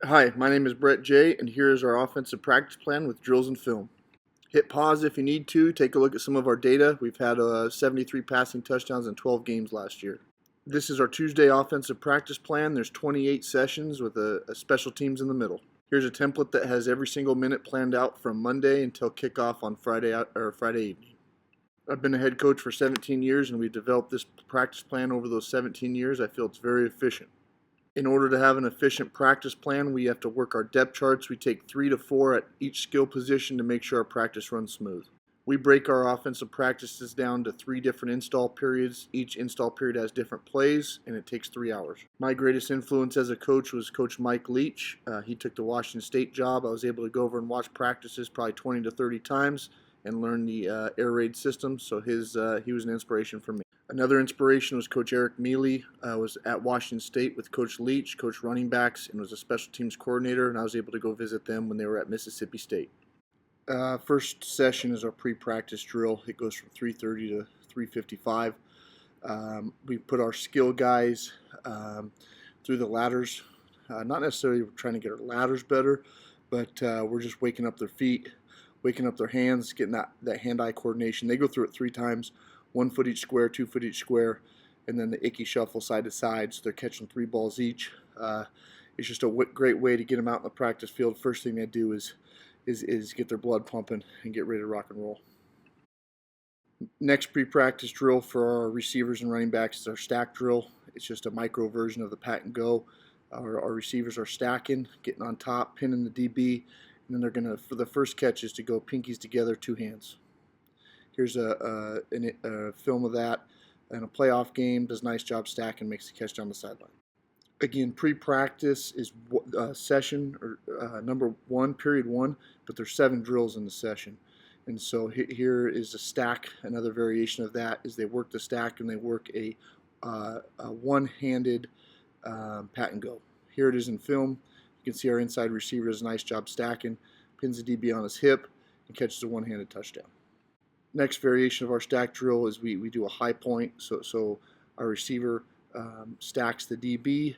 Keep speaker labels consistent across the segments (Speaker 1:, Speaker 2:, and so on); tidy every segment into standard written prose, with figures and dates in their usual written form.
Speaker 1: Hi, my name is Brett J, and here is our offensive practice plan with drills and film. Hit pause if you need to. Take a look at some of our data. We've had 73 passing touchdowns in 12 games last year. This is our Tuesday offensive practice plan. There's 28 sessions with a special teams in the middle. Here's a template that has every single minute planned out from Monday until kickoff on Friday evening. I've been a head coach for 17 years, and we've developed this practice plan over those 17 years. I feel it's very efficient. In order to have an efficient practice plan, we have to work our depth charts. We take 3 to 4 at each skill position to make sure our practice runs smooth. We break our offensive practices down to 3 different install periods. Each install period has different plays, and it takes 3 hours. My greatest influence as a coach was Coach Mike Leach. He took the Washington State job. I was able to go over and watch practices probably 20 to 30 times and learn the air raid system, so he was an inspiration for me. Another inspiration was Coach Eric Mealy. I was at Washington State with Coach Leach, coach running backs, and was a special teams coordinator, and I was able to go visit them when they were at Mississippi State. First session is our pre-practice drill. It goes from 3:30 to 3:55. We put our skill guys through the ladders, not necessarily trying to get our ladders better, but we're just waking up their feet, waking up their hands, getting that hand-eye coordination. They go through it 3 times. 1 foot each square, 2 foot each square, and then the icky shuffle side to side. So they're catching 3 balls each. It's just a great way to get them out in the practice field. First thing they do is get their blood pumping and get ready to rock and roll. Next pre-practice drill for our receivers and running backs is our stack drill. It's just a micro version of the pat and go. Our receivers are stacking, getting on top, pinning the DB, and then they're going to, for the first catch, is to go pinkies together, 2 hands. Here's a film of that in a playoff game. Does a nice job stacking, makes the catch down the sideline. Again, pre-practice is session or number 1, period 1, but there's 7 drills in the session. And so here is a stack. Another variation of that is they work the stack and they work a one-handed pat and go. Here it is in film. You can see our inside receiver does a nice job stacking, pins the DB on his hip, and catches a one-handed touchdown. Next variation of our stack drill is we do a high point. So our receiver stacks the DB,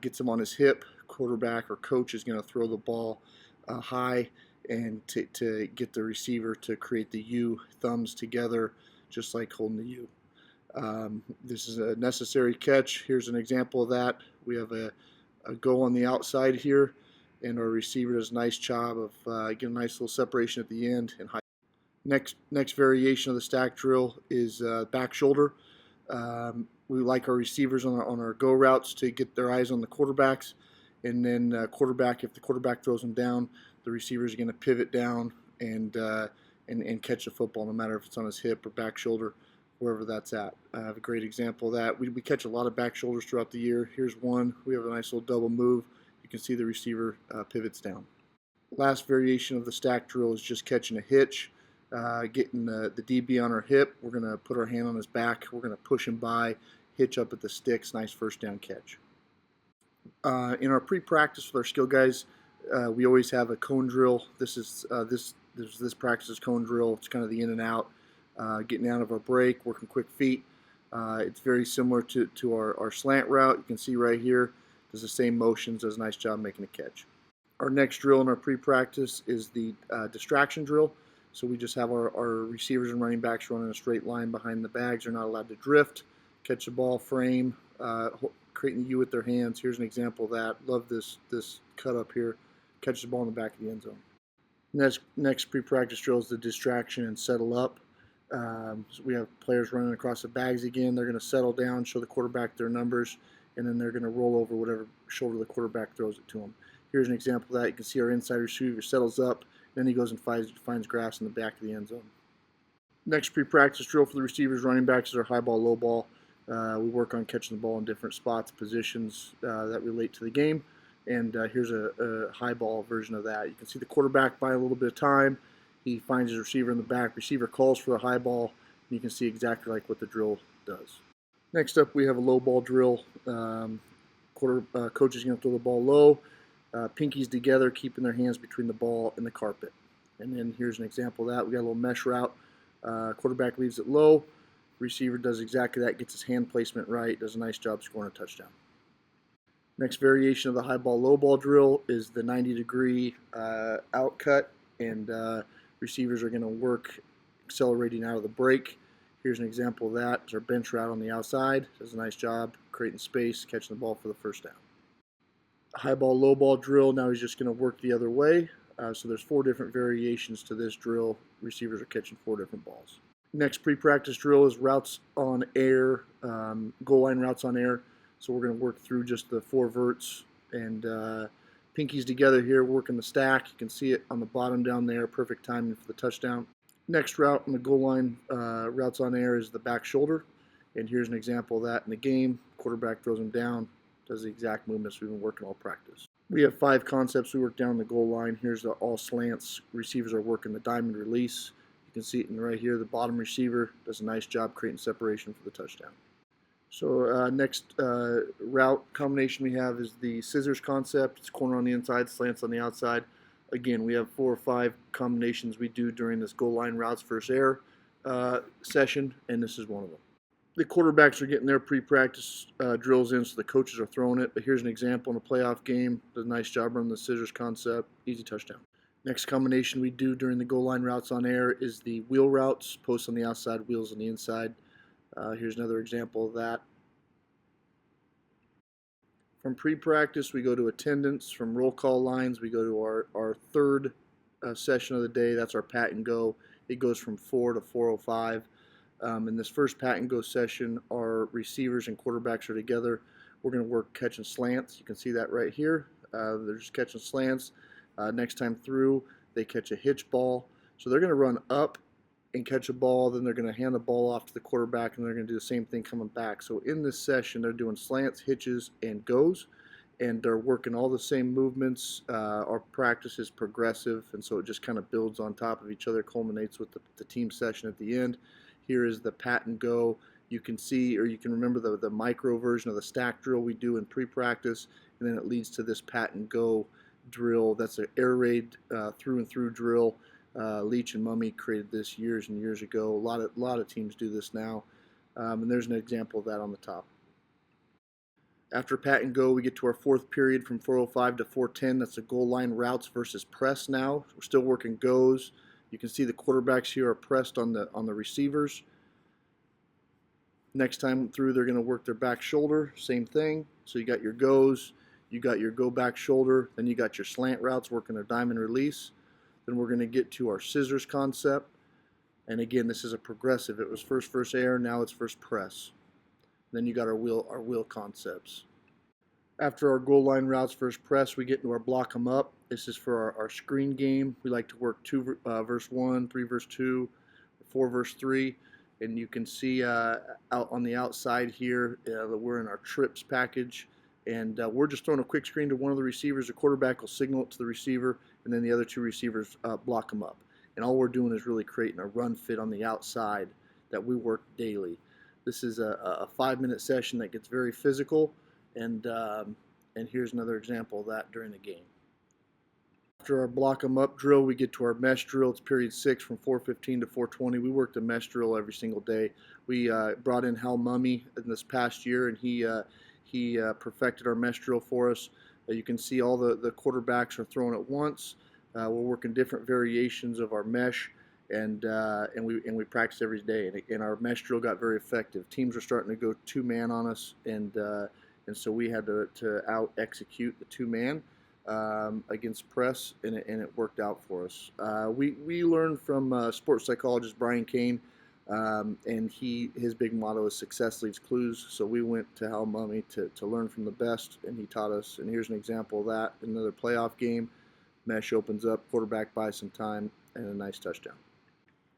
Speaker 1: gets him on his hip. Quarterback or coach is going to throw the ball high and to get the receiver to create the U, thumbs together, just like holding the U. This is a necessary catch. Here's an example of that. We have a go on the outside here, and our receiver does a nice job of getting a nice little separation at the end and high. Next variation of the stack drill is back shoulder. We like our receivers on our go routes to get their eyes on the quarterbacks, and then if the quarterback throws them down, the receiver is going to pivot down and catch the football, no matter if it's on his hip or back shoulder, wherever that's at. I have a great example of that. We catch a lot of back shoulders throughout the year. Here's one. We have a nice little double move. You can see the receiver pivots down. Last variation of the stack drill is just catching a hitch. Getting the DB on our hip. We're going to put our hand on his back. We're going to push him by, hitch up at the sticks, nice first down catch. In our pre-practice with our skill guys, we always have a cone drill. This practice is cone drill. It's kind of the in and out, getting out of our break, working quick feet. It's very similar to our slant route. You can see right here, does the same motions, does a nice job making a catch. Our next drill in our pre-practice is the distraction drill. So we just have our receivers and running backs running a straight line behind the bags. They're not allowed to drift, catch the ball, frame, creating the U with their hands. Here's an example of that. Love this cut up here. Catch the ball in the back of the end zone. Next pre-practice drill is the distraction and settle up. So we have players running across the bags again. They're going to settle down, show the quarterback their numbers, and then they're going to roll over whatever shoulder the quarterback throws it to them. Here's an example of that. You can see our inside receiver settles up. Then he goes and finds grass in the back of the end zone. Next pre-practice drill for the receivers, running backs is our high ball, low ball. We work on catching the ball in different spots, positions that relate to the game. And here's a high ball version of that. You can see the quarterback by a little bit of time. He finds his receiver in the back. Receiver calls for the high ball. And you can see exactly like what the drill does. Next up, we have a low ball drill. Coach is going to throw the ball low. Pinkies together, keeping their hands between the ball and the carpet. And then here's an example of that. We got a little mesh route. Quarterback leaves it low. Receiver does exactly that, gets his hand placement right, does a nice job scoring a touchdown. Next variation of the high ball, low ball drill is the 90-degree out cut, and receivers are going to work accelerating out of the break. Here's an example of that. It's our bench route on the outside. Does a nice job creating space, catching the ball for the first down. High ball, low ball drill, now he's just going to work the other way. So there's 4 different variations to this drill. Receivers are catching 4 different balls. Next pre-practice drill is routes on air, goal line routes on air. So we're going to work through just the 4 verts and pinkies together here, working the stack. You can see it on the bottom down there, perfect timing for the touchdown. Next route on the goal line routes on air is the back shoulder. And here's an example of that in the game. Quarterback throws him down, does the exact movements we've been working all practice. We have 5 concepts we work down the goal line. Here's the all slants. Receivers are working the diamond release. You can see it in right here. The bottom receiver does a nice job creating separation for the touchdown. So next route combination we have is the scissors concept. It's corner on the inside, slants on the outside. Again, we have 4 or 5 combinations we do during this goal line routes versus air session, and this is one of them. The quarterbacks are getting their pre-practice drills in, so the coaches are throwing it. But here's an example in a playoff game. Does a nice job running the scissors concept. Easy touchdown. Next combination we do during the goal line routes on air is the wheel routes. Posts on the outside, wheels on the inside. Here's another example of that. From pre-practice, we go to attendance. From roll call lines, we go to our third session of the day. That's our pat and go. It goes from 4 to 4:05. In this first pat and go session, our receivers and quarterbacks are together. We're going to work catching slants. You can see that right here. They're just catching slants. Next time through, they catch a hitch ball. So they're going to run up and catch a ball. Then they're going to hand the ball off to the quarterback, and they're going to do the same thing coming back. So in this session, they're doing slants, hitches, and goes. And they're working all the same movements. Our practice is progressive, and so it just kind of builds on top of each other, culminates with the team session at the end. Here is the pat and go. You can see, or you can remember the micro version of the stack drill we do in pre-practice, and then it leads to this pat and go drill. That's an air raid through and through drill. Leach and Mummy created this years and years ago. A lot of teams do this now, and there's an example of that on the top. After pat and go, we get to our 4th period from 4:05 to 4:10. That's the goal line routes versus press now. We're still working goes. You can see the quarterbacks here are pressed on the receivers. Next time through, they're going to work their back shoulder. Same thing. So you got your goes, you got your go back shoulder, then you got your slant routes working their diamond release. Then we're going to get to our scissors concept. And again, this is a progressive. It was first air, now it's first press. Then you got our wheel concepts. After our goal line routes first press, we get into our block 'em up. This is for our screen game. We like to work 2 verse 1, 3 verse 2, 4 verse 3. And you can see out on the outside here that we're in our trips package. And we're just throwing a quick screen to one of the receivers. The quarterback will signal it to the receiver, and then the other 2 receivers block them up. And all we're doing is really creating a run fit on the outside that we work daily. This is a 5-minute session that gets very physical, and here's another example of that during the game. After our block 'em up drill, we get to our mesh drill. It's period 6 from 4:15 to 4:20. We work the mesh drill every single day. We brought in Hal Mummy in this past year, and he perfected our mesh drill for us. You can see all the quarterbacks are throwing at once. We're working different variations of our mesh, and we practice every day. And our mesh drill got very effective. Teams are starting to go 2-man on us, and so we had to out execute the 2-man. Against press, and it worked out for us. We learned from sports psychologist Brian Kane, and his big motto is success leaves clues. So we went to Hal Mummy to learn from the best, and he taught us. And here's an example of that. Another playoff game, mesh opens up, quarterback buys some time, and a nice touchdown.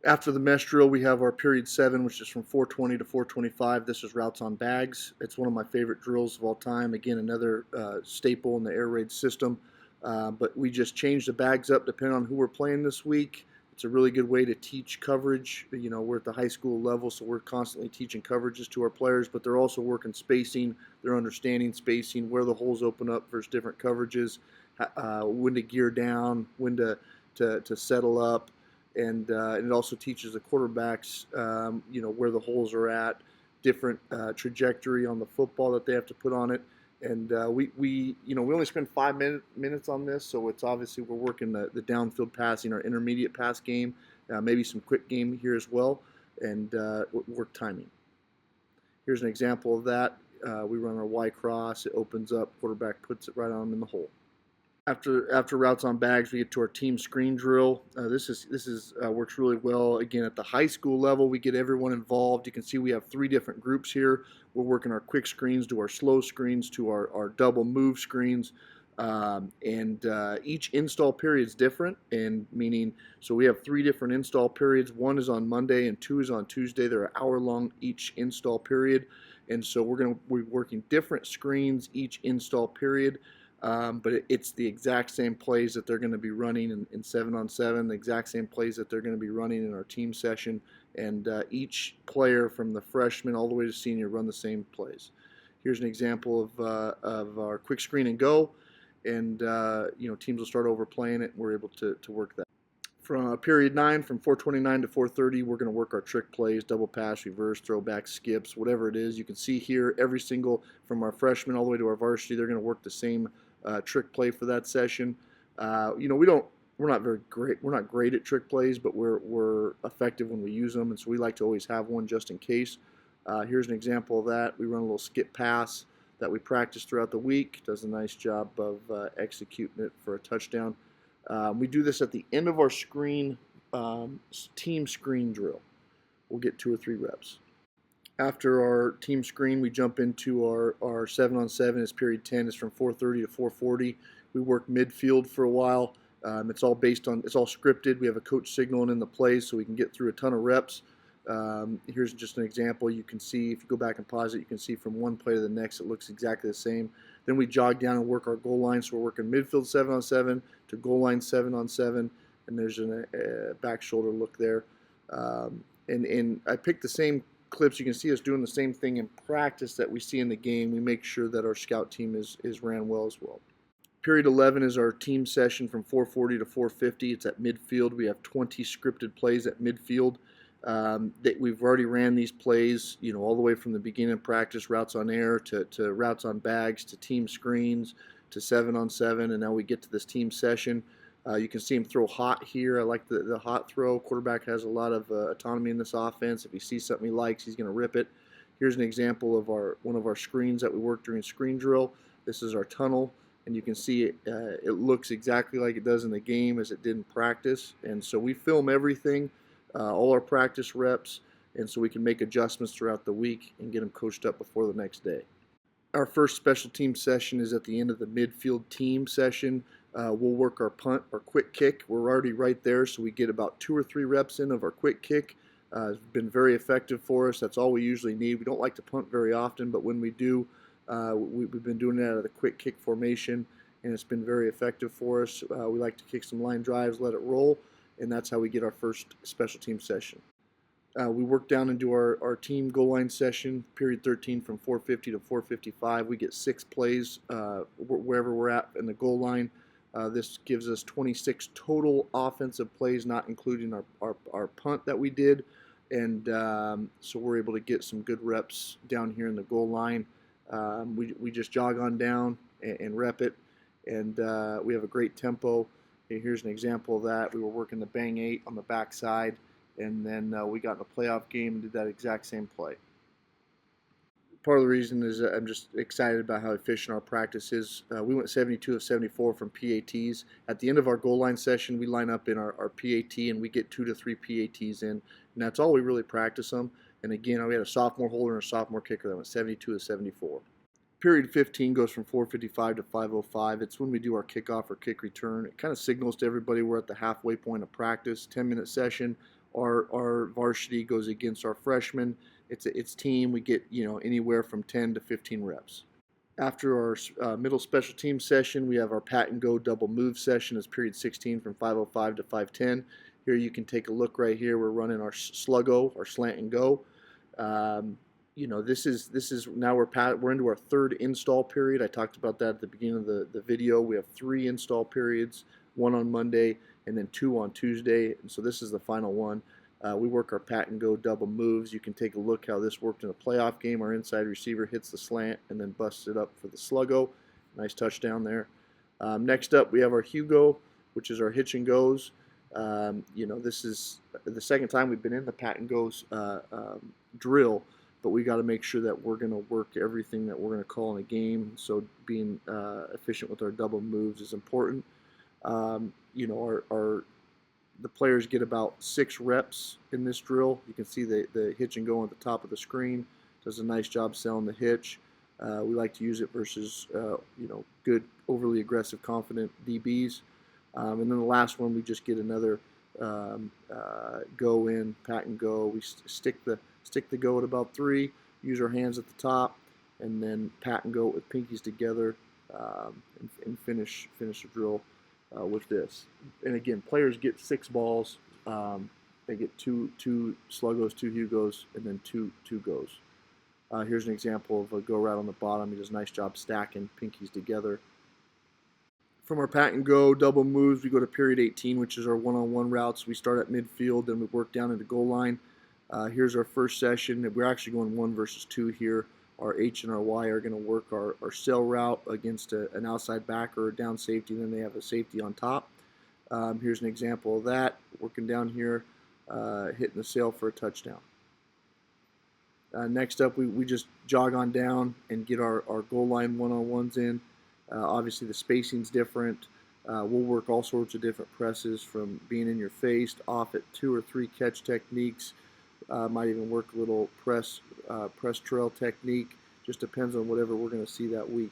Speaker 1: After the mesh drill, we have our period 7, which is from 4:20 to 4:25. This is routes on bags. It's one of my favorite drills of all time. Again, another staple in the air raid system. But we just change the bags up depending on who we're playing this week. It's a really good way to teach coverage. You know, we're at the high school level, so we're constantly teaching coverages to our players, but they're also working spacing. They're understanding spacing, where the holes open up versus different coverages, when to gear down, when to settle up. And it also teaches the quarterbacks, where the holes are at, different trajectory on the football that they have to put on it. And we only spend 5 minutes on this, so it's obviously we're working the downfield passing, our intermediate pass game, maybe some quick game here as well, and work timing. Here's an example of that. We run our Y cross, it opens up, quarterback puts it right on him in the hole. After routes on bags, we get to our team screen drill. This works really well. Again, at the high school level, we get everyone involved. You can see we have 3 different groups here. We're working our quick screens to our slow screens to our double move screens. And each install period is different, and meaning, so we have 3 different install periods. 1 is on Monday and 2 is on Tuesday. They're an hour long each install period, and so we're working different screens each install period. But it's the exact same plays that they're going to be running in 7-on-7, the exact same plays that they're going to be running in our team session, and each player from the freshman all the way to senior run the same plays. Here's an example of our quick screen and go, and teams will start overplaying it, and we're able to work that. From period 9, from 4:29 to 4:30, we're going to work our trick plays, double pass, reverse, throwback, skips, whatever it is. You can see here every single, from our freshmen all the way to our varsity, they're going to work the same trick play for that session. We're not very great. We're not great at trick plays, but we're effective when we use them, and so we like to always have one just in case. Here's an example of that. We run a little skip pass that we practice throughout the week. Does a nice job of executing it for a touchdown. We do this at the end of our team screen drill. We'll get 2 or 3 reps. After our team screen, we jump into our 7-on-7. It's period 10. It's from 4:30 to 4:40. We work midfield for a while. It's all scripted. We have a coach signaling in the plays so we can get through a ton of reps. Here's just an example. You can see, if you go back and pause it, you can see from one play to the next, it looks exactly the same. Then we jog down and work our goal line. So we're working midfield 7-on-7 to goal line 7-on-7, and there's a back shoulder look there. And I picked the same clips. You can see us doing the same thing in practice that we see in the game. We make sure that our scout team is ran well as well. Period 11 is our team session from 4:40 to 4:50. It's at midfield. We have 20 scripted plays at midfield. That we've already ran these plays, all the way from the beginning of practice, routes on air to routes on bags to team screens to 7-on-7, and now we get to this team session. You can see him throw hot here. I like the hot throw. Quarterback has a lot of autonomy in this offense. If he sees something he likes, he's going to rip it. Here's an example of one of our screens that we work during screen drill. This is our tunnel, and you can see it looks exactly like it does in the game as it did in practice. And so we film everything, all our practice reps, and so we can make adjustments throughout the week and get them coached up before the next day. Our first special team session is at the end of the midfield team session. We'll work our punt, our quick kick. We're already right there, so we get about 2 or 3 reps in of our quick kick. It's been very effective for us. That's all we usually need. We don't like to punt very often, but when we do, we've been doing it out of the quick kick formation, and it's been very effective for us. We like to kick some line drives, let it roll, and that's how we get our first special team session. We work down into our team goal line session, period 13, from 4:50 to 4:55. We get 6 plays wherever we're at in the goal line. This gives us 26 total offensive plays, not including our punt that we did. And so we're able to get some good reps down here in the goal line. We just jog on down and rep it, and we have a great tempo. Here's an example of that. We were working the bang 8 on the backside, and then we got in a playoff game and did that exact same play. Part of the reason is I'm just excited about how efficient our practice is. We went 72 of 74 from PATs. At the end of our goal line session, we line up in our PAT, and we get 2 to 3 PATs in, and that's all we really practice them. And again, we had a sophomore holder and a sophomore kicker that went 72 of 74. Period 15 goes from 4:55 to 5:05. It's when we do our kickoff or kick return. It kind of signals to everybody we're at the halfway point of practice. 10-minute session. Our varsity goes against our freshmen. It's team. We get anywhere from 10 to 15 reps. After our middle special team session, we have our pat and go double move session. It's period 16 from 5:05 to 5:10. Here you can take a look right here. We're running our sluggo, our slant and go. This is now we're into our 3rd install period. I talked about that at the beginning of the video. We have 3 install periods, 1 on Monday and then 2 on Tuesday, and so this is the final one. We work our pat and go double moves. You can take a look how this worked in a playoff game. Our inside receiver hits the slant and then busts it up for the sluggo. Nice touchdown there. Next up, we have our Hugo, which is our hitch and goes. This is the second time we've been in the pat and goes drill, but we got to make sure that we're going to work everything that we're going to call in a game. So being efficient with our double moves is important. The players get about 6 reps in this drill. You can see the hitch and go at the top of the screen. Does a nice job selling the hitch. We like to use it versus good, overly aggressive, confident DBs. And then the last one, we just get another go in, pat and go. We stick the go at about 3. Use our hands at the top, and then pat and go with pinkies together, and finish the drill with this. And again, players get 6 balls. They get two sluggos, 2 Hugos, and then two goes. Here's an example of a go route on the bottom. He does a nice job stacking pinkies together. From our pat and go double moves, we go to period 18, which is our one-on-one routes. We start at midfield, then we work down into goal line. Here's our first session. We're actually going 1 versus 2 here. Our H and our Y are going to work our sail route against an outside back or a down safety, and then they have a safety on top. Here's an example of that. Working down here, hitting the sail for a touchdown. Next up, we just jog on down and get our goal line one-on-ones in. Obviously, the spacing's different. We'll work all sorts of different presses, from being in your face, off at 2 or 3 catch techniques. Might even work a little press trail technique. Just depends on whatever we're going to see that week.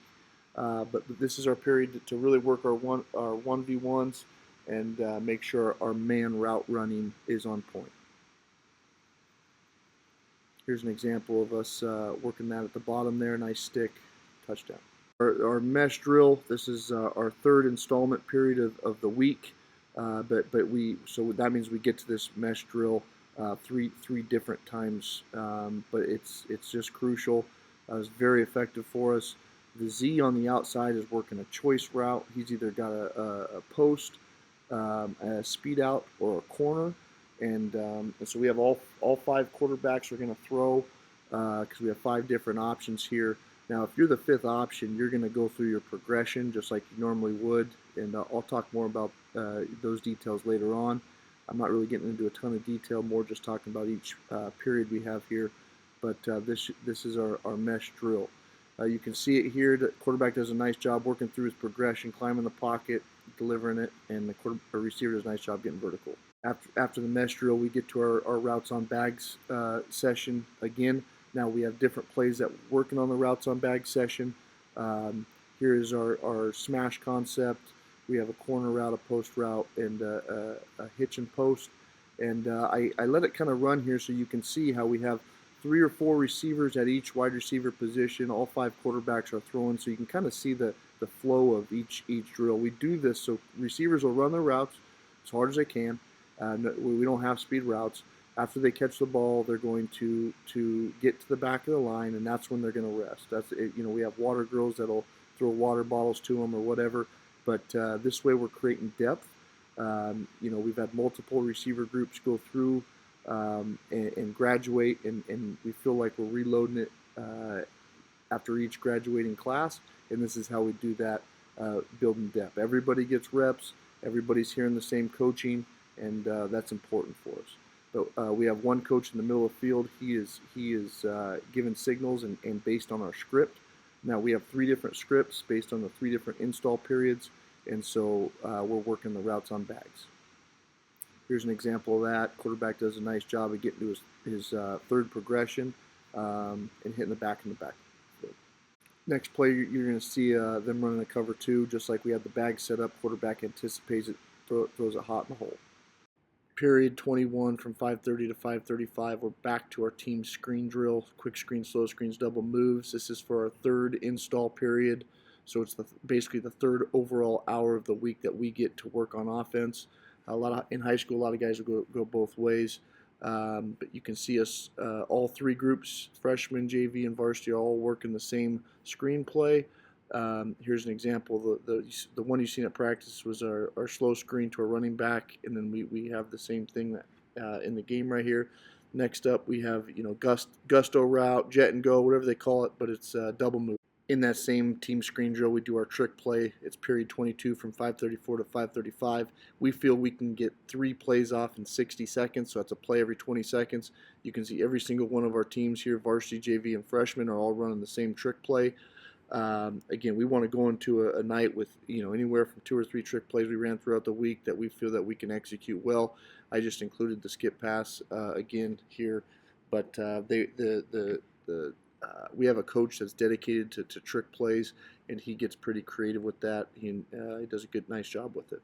Speaker 1: But this is our period to really work our 1v1s and make sure our man route running is on point. Here's an example of us working that at the bottom there. Nice stick, touchdown. Our mesh drill. This is our 3rd installment period of the week. So that means we get to this mesh drill three different times. But it's just crucial. It's very effective for us. The Z on the outside is working a choice route. He's either got a post, a speed out, or a corner. And so we have all 5 quarterbacks are going to throw, because we have 5 different options here. Now, if you're the 5th option, you're going to go through your progression just like you normally would, and I'll talk more about those details later on. I'm not really getting into a ton of detail, more just talking about each period we have here. But this is our mesh drill. You can see it here. The quarterback does a nice job working through his progression, climbing the pocket, delivering it, and the receiver does a nice job getting vertical. After the mesh drill, we get to our routes on bags session again. Now we have different plays that we're working on the routes on bag session. Here is our smash concept. We have a corner route, a post route, and a hitch and post. And I let it kind of run here so you can see how we have 3 or 4 receivers at each wide receiver position. All 5 quarterbacks are throwing, so you can kind of see the flow of each drill. We do this so receivers will run their routes as hard as they can. We don't have speed routes. After they catch the ball, they're going to get to the back of the line, and that's when they're going to rest. That's it. We have water girls that'll throw water bottles to them or whatever, but this way we're creating depth. We've had multiple receiver groups go through and graduate, and we feel like we're reloading it after each graduating class, and this is how we do that, building depth. Everybody gets reps, everybody's hearing the same coaching, and that's important for us. But we have one coach in the middle of the field. He is giving signals and based on our script. Now we have 3 different scripts based on the 3 different install periods, and so we're working the routes on bags. Here's an example of that. Quarterback does a nice job of getting to his 3rd progression and hitting the back in the back. Next play, you're going to see them running a cover 2, just like we had the bag set up. Quarterback anticipates it, throws it hot in the hole. Period 21 from 5:30 to 5:35. We're back to our team screen drill. Quick screen, slow screens, double moves. This is for our 3rd install period. So it's basically the 3rd overall hour of the week that we get to work on offense. In high school, a lot of guys will go both ways. But you can see us, all 3 groups, freshman, JV, and varsity, are all working the same screenplay. Here's an example. The one you've seen at practice was our slow screen to a running back, and then we have the same thing in the game right here. Next up, we have gusto route, jet and go, whatever they call it, but it's double move. In that same team screen drill, we do our trick play. It's period 22 from 5:34 to 5:35. We feel we can get 3 plays off in 60 seconds, so that's a play every 20 seconds. You can see every single one of our teams here, varsity, JV, and freshmen, are all running the same trick play. Again, we want to go into a night with anywhere from 2 or 3 trick plays we ran throughout the week that we feel that we can execute well. I just included the skip pass again here, but we have a coach that's dedicated to trick plays, and he gets pretty creative with that. He does a nice job with it.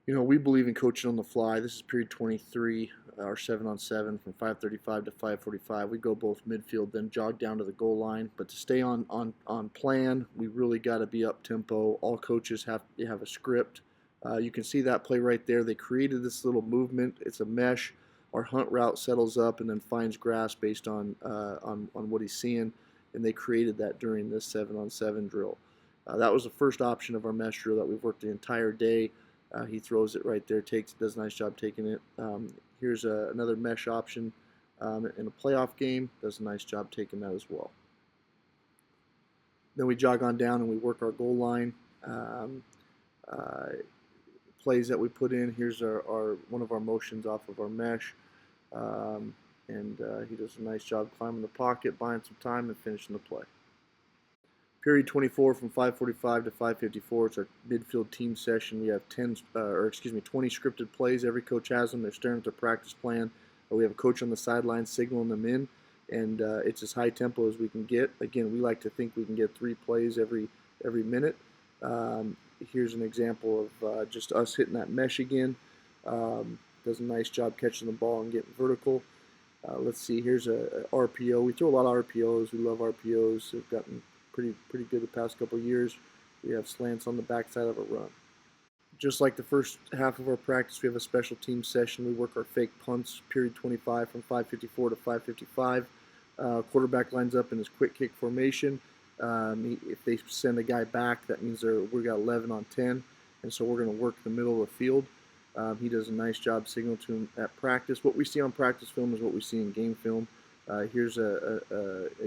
Speaker 1: We believe in coaching on the fly. This is period 23, our 7-on-7 from 5:35 to 5:45. We go both midfield, then jog down to the goal line. But to stay on plan, we really got to be up tempo. All coaches have a script. You can see that play right there. They created this little movement. It's a mesh. Our hunt route settles up and then finds grass based on what he's seeing, and they created that during this 7-on-7 drill. That was the first option of our mesh drill that we've worked the entire day. He throws it right there, does a nice job taking it. Here's another mesh option in a playoff game, does a nice job taking that as well. Then we jog on down and we work our goal line. Plays that we put in, here's our one of our motions off of our mesh. He does a nice job climbing the pocket, buying some time, and finishing the play. Period 24 from 5:45 to 5:54. It's our midfield team session. We have 20 scripted plays. Every coach has them. They're staring at their practice plan. We have a coach on the sideline signaling them in, and it's as high tempo as we can get. Again, we like to think we can get 3 plays every minute. Here's an example of just us hitting that mesh again. Does a nice job catching the ball and getting vertical. Let's see. Here's a RPO. We throw a lot of RPOs. We love RPOs. We've gotten pretty good the past couple of years. We have slants on the backside of a run. Just like the first half of our practice, we have a special team session. We work our fake punts, period 25 from 5:54 to 5:55. Quarterback lines up in his quick kick formation. If they send a guy back, that means we got 11 on 10, and so we're going to work the middle of the field. He does a nice job signaling to him at practice. What we see on practice film is what we see in game film. Here's a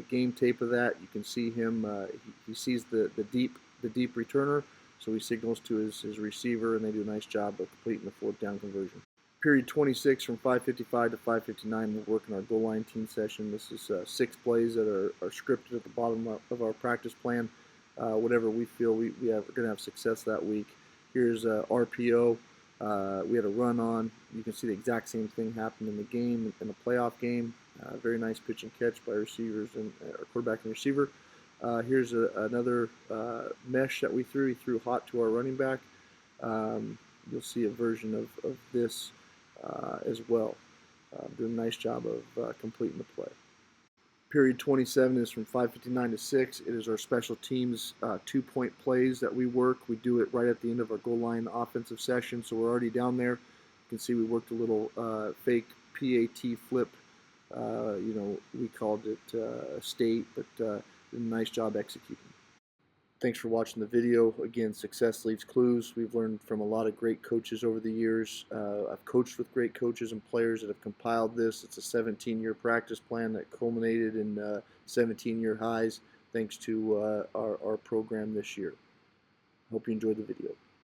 Speaker 1: game tape of that. You can see him. He sees the deep returner, so he signals to his receiver, and they do a nice job of completing the 4th down conversion. Period 26 from 5:55 to 5:59. We're working our goal line team session. This is 6 plays that are scripted at the bottom of our practice plan. Whatever we feel we're going to have success that week. Here's RPO. We had a run on. You can see the exact same thing happened in the game, in the playoff game. Very nice pitch and catch by receivers and quarterback and receiver. Here's another mesh that we threw. He threw hot to our running back. You'll see a version of this as well. Doing a nice job of completing the play. Period 27 is from 5:59 to 6. It is our special teams 2-point plays that we work. We do it right at the end of our goal line offensive session, so we're already down there. You can see we worked a little fake PAT flip. We called it a state, but did a nice job executing. Thanks for watching the video. Again, success leaves clues. We've learned from a lot of great coaches over the years. I've coached with great coaches and players that have compiled this. It's a 17-year practice plan that culminated in 17-year highs thanks to our program this year. Hope you enjoyed the video.